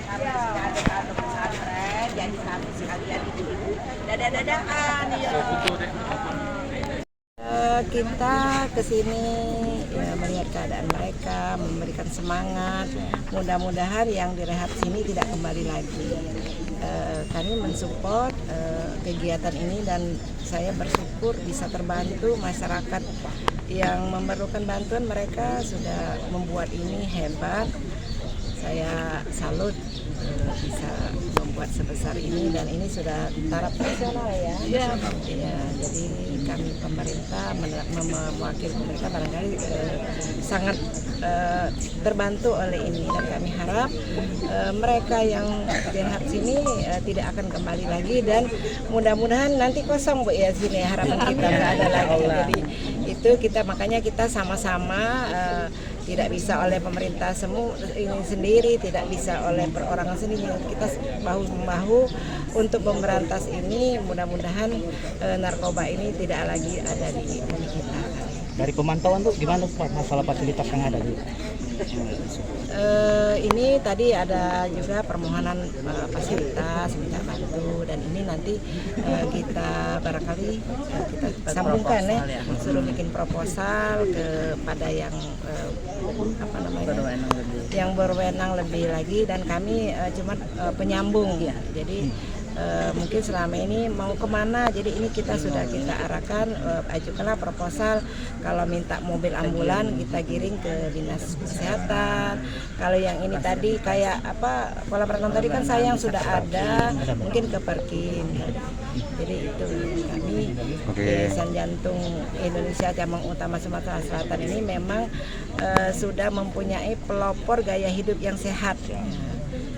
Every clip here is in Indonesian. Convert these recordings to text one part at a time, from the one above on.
kami sini ada satu pesantren, jadi kami sekalian itu dadah-dadahan ya. Kita kesini ya, melihat keadaan mereka, memberikan semangat. Mudah-mudahan yang direhab sini tidak kembali lagi. Kami mensupport kegiatan ini dan saya bersyukur bisa terbantu masyarakat yang memerlukan bantuan. Mereka sudah membuat ini hebat. Saya salut bisa membuat sebesar ini dan ini sudah taraf nasional ya. Ya, jadi kami pemerintah mewakili pemerintah barangkali sangat terbantu oleh ini dan kami harap mereka yang direhab sini tidak akan kembali lagi dan mudah-mudahan nanti kosong Bu ya sini harapan kita nggak ada lagi. Jadi itu kita makanya kita sama-sama tidak bisa oleh pemerintah semua ini sendiri, tidak bisa oleh perorangan sendiri. Kita bahu-membahu untuk memberantas ini. Mudah-mudahan narkoba ini tidak lagi ada di bumi kita. Dari pemantauan tuh gimana Pak masalah fasilitas yang ada gitu? Ini tadi ada juga permohonan fasilitas minta bantu dan ini nanti kita barangkali kita sambungkan ya, suruh bikin proposal kepada yang apa namanya yang berwenang lebih lagi dan kami cuma penyambung ya. Jadi mungkin selama ini mau kemana, jadi ini kita sudah kita arahkan, ajukanlah proposal. Kalau minta mobil ambulan kita giring ke dinas kesehatan. Kalau yang ini tadi kayak apa kolam renang tadi kan sayang sudah ada, mungkin ke Perkin. Jadi itu kami Yayasan Jantung Indonesia Cabang Utama Sumatera Selatan ini memang sudah mempunyai pelopor gaya hidup yang sehat.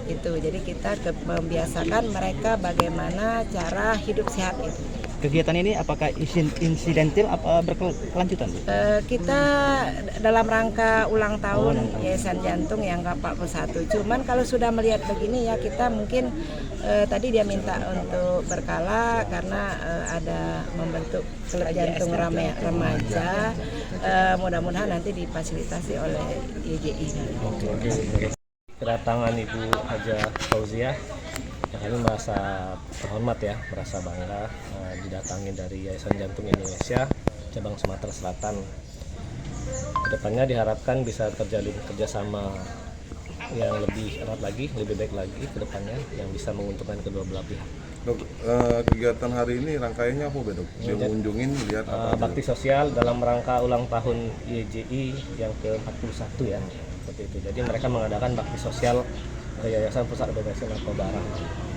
Itu jadi kita membiasakan mereka bagaimana cara hidup sehat itu. Kegiatan ini apakah insidentil apa berkelanjutan? Kita dalam rangka ulang tahun Yayasan Jantung yang ke-41. Cuman kalau sudah melihat begini ya kita mungkin tadi dia minta untuk berkala karena ada membentuk klub jantung remaja. Mudah-mudahan nanti difasilitasi oleh YJI. Kedatangan Ibu Haja Fauziah, kami merasa terhormat ya, merasa bangga didatangi dari Yayasan Jantung Indonesia cabang Sumatera Selatan. Kedepannya diharapkan bisa terjalin kerjasama yang lebih erat lagi, lebih baik lagi ke depannya yang bisa menguntungkan kedua belah pihak. Dok, kegiatan hari ini rangkaiannya apa Dok? Dia mengunjungin lihat apa? Bakti sosial dalam rangka ulang tahun YJI yang ke-41 ya. Seperti itu. Jadi mereka mengadakan bakti sosial ke Yayasan Pusat Rehabilitasi Narkoba Arang.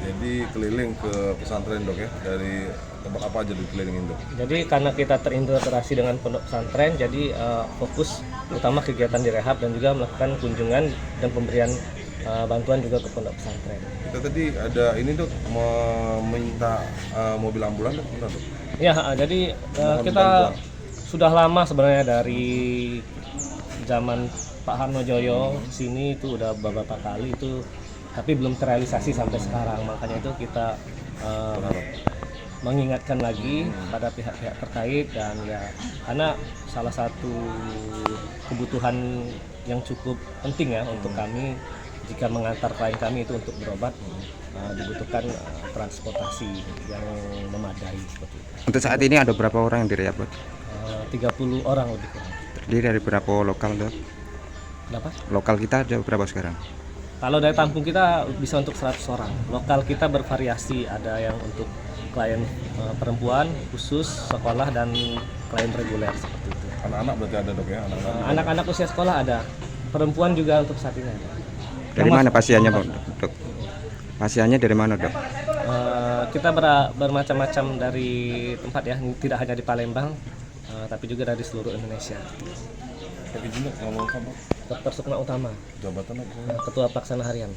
Jadi keliling ke pesantren Dok ya, dari tempat apa aja dikelilingin Dok? Jadi karena kita terintegrasi dengan pondok pesantren, jadi fokus utama kegiatan di rehab dan juga melakukan kunjungan dan pemberian bantuan juga ke pondok pesantren. Kita tadi ada ini Dok, meminta mobil ambulan Dok, benar Dok? Ya, jadi kita sudah lama sebenarnya dari zaman Pak Harnojoyo sini itu udah beberapa kali itu, tapi belum terrealisasi sampai sekarang. Makanya itu kita mengingatkan lagi pada pihak-pihak terkait dan ya karena salah satu kebutuhan yang cukup penting ya untuk kami jika mengantar klien kami itu untuk berobat dibutuhkan transportasi yang memadai seperti itu. Untuk saat ini ada berapa orang yang direhab? 30 orang lebih kurang. Terdiri dari berapa lokal Dok? Kenapa? Lokal kita ada berapa sekarang? Kalau dari tampung kita bisa untuk 100 orang. Lokal kita bervariasi, ada yang untuk klien perempuan khusus sekolah dan klien reguler seperti itu. Anak-anak berarti ada Dok ya? Anak-anak usia sekolah ada, perempuan juga untuk saat ini ada. Dari mana pasiennya Dok? Pasiennya dari mana Dok? Kita bermacam-macam dari tempat ya, tidak hanya di Palembang, tapi juga dari seluruh Indonesia. Pak izin Dok, ngomong apa? Dr. Sukma Utama, Jabatan apa? Ketua Pelaksana Harian.